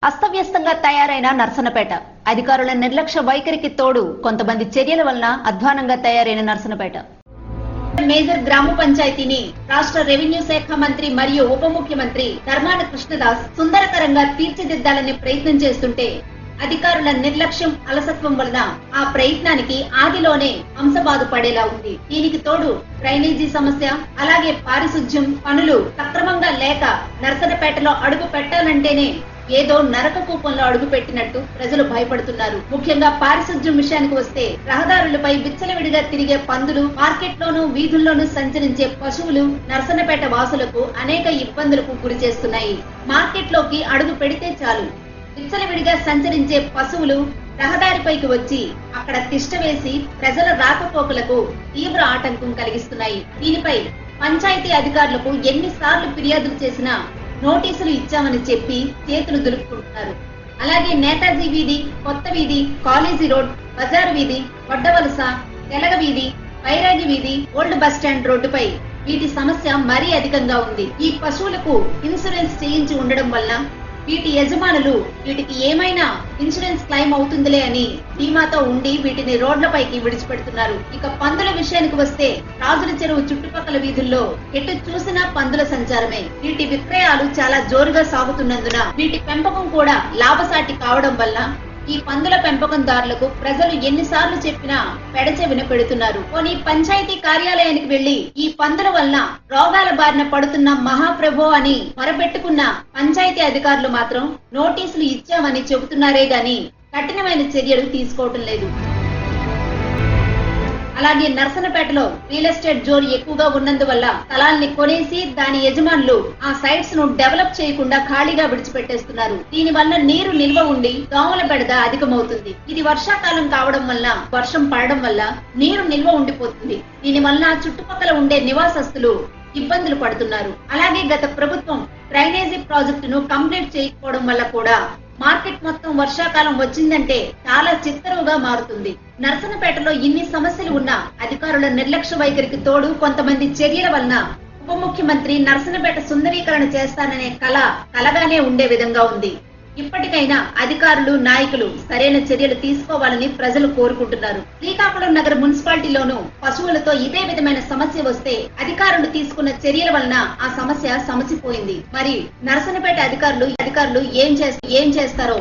అస్తవ్యస్తంగా తయారైన నర్సనపేట అధికారుల నిర్లక్ష్య వైఖరికి తోడు కొంతమంది చర్యల వలన అధ్వానంగా తయారైన నర్సనపేట మేజర్ గ్రామ పంచాయతీని రాష్ట్ర రెవెన్యూ శాఖ మంత్రి మరియు ఉప ముఖ్యమంత్రి ధర్మాన కృష్ణదాస్ సుందరకరంగా తీర్చిదిద్దాలనే ప్రయత్నం చేస్తుంటే అధికారుల నిర్లక్ష్యం అలసత్వం వలన ఆ ప్రయత్నానికి ఆదిలోనే అంశబాధ పడేలా ఉంది. దీనికి తోడు డ్రైనేజీ సమస్య, అలాగే పారిశుధ్యం పనులు సక్రమంగా లేక నర్సనపేటలో అడుగు పెట్టాలంటేనే ఏదో నరక కూపంలో అడుగు పెట్టినట్టు ప్రజలు భయపడుతున్నారు. ముఖ్యంగా పారిశుధ్యం విషయానికి వస్తే రహదారులపై విచ్చలవిడిగా తిరిగే పందులు, మార్కెట్లోనూ వీధుల్లోనూ సంచరించే పశువులు నర్సనపేట వాసులకు అనేక ఇబ్బందులకు గురి చేస్తున్నాయి. మార్కెట్లోకి అడుగు పెడితే చాలు విచ్చలవిడిగా సంచరించే పశువులు రహదారిపైకి వచ్చి అక్కడ తిష్ట వేసి ప్రజల రాకపోకలకు తీవ్ర ఆటంకం కలిగిస్తున్నాయి. దీనిపై పంచాయతీ అధికారులకు ఎన్నిసార్లు ఫిర్యాదులు చేసినా నోటీసులు ఇచ్చామని చెప్పి చేతులు దులుపుకుంటున్నారు. అలాగే నేతాజీ వీధి, కొత్త వీధి, కాలేజీ రోడ్, బజార్ వీధి, వడ్డవలస, తెలగ వీధి, బైరాగి వీధి, ఓల్డ్ బస్టాండ్ రోడ్డుపై వీటి సమస్య మరీ అధికంగా ఉంది. ఈ పశువులకు ఇన్సూరెన్స్ చేయించి ఉండడం వల్ల వీటి యజమానులు వీటికి ఏమైనా ఇన్సూరెన్స్ క్లెయిమ్ అవుతుందిలే అని ధీమాతో ఉండి వీటిని రోడ్లపైకి విడిచిపెడుతున్నారు. ఇక పందుల విషయానికి వస్తే రాజుల చెరువు చుట్టుపక్కల వీధుల్లో ఎటు చూసినా పందుల సంచారమే. వీటి విక్రయాలు చాలా జోరుగా సాగుతున్నందున వీటి పెంపకం కూడా లాభసాటి కావడం వల్ల ఈ పందుల పెంపకందారులకు ప్రజలు ఎన్నిసార్లు చెప్పినా పెడచెవిన పెడుతున్నారు. పోనీ పంచాయతీ కార్యాలయానికి వెళ్లి ఈ పందుల వలన రోగాల బారిన పడుతున్న మహాప్రభో అని మొరపెట్టుకున్న పంచాయతీ అధికారులు మాత్రం నోటీసులు ఇచ్చామని చెబుతున్నారే గాని కఠినమైన చర్యలు తీసుకోవటం లేదు. అలాగే నర్సనపేటలో రియల్ ఎస్టేట్ జోన్ ఎక్కువగా ఉన్నందువల్ల స్థలాల్ని కొనేసి దాని యజమానులు ఆ సైట్స్ ను డెవలప్ చేయకుండా ఖాళీగా విడిచిపెట్టేస్తున్నారు. దీని వల్ల నీరు నిల్వ ఉండి దోమల బెడద అధికమవుతుంది. ఇది వర్షాకాలం కావడం వల్ల వర్షం పడడం వల్ల నీరు నిల్వ ఉండిపోతుంది. దీని వల్ల చుట్టుపక్కల ఉండే నివాసస్తులు ఇబ్బందులు పడుతున్నారు. అలాగే గత ప్రభుత్వం డ్రైనేజీ ప్రాజెక్టును కంప్లీట్ చేయకపోవడం వల్ల కూడా మార్కెట్ మొత్తం వర్షాకాలం వచ్చిందంటే చాలా చిత్తరువుగా మారుతుంది. నర్సనపేటలో ఇన్ని సమస్యలు ఉన్నా అధికారుల నిర్లక్ష్య వైఖరికి తోడు కొంతమంది చర్యల వలన ఉప ముఖ్యమంత్రి నర్సనపేట సుందరీకరణ చేస్తాననే కలగానే ఉండే విధంగా ఉంది. ఇప్పటికైనా అధికారులు, నాయకులు సరైన చర్యలు తీసుకోవాలని ప్రజలు కోరుకుంటున్నారు. శ్రీకాకుళం నగర మున్సిపాలిటీలోనూ పశువులతో ఇదే విధమైన సమస్య వస్తే అధికారులు తీసుకున్న చర్యల వలన ఆ సమస్య సమసిపోయింది. మరి నర్సనపేట అధికారులు ఏం చేస్తారో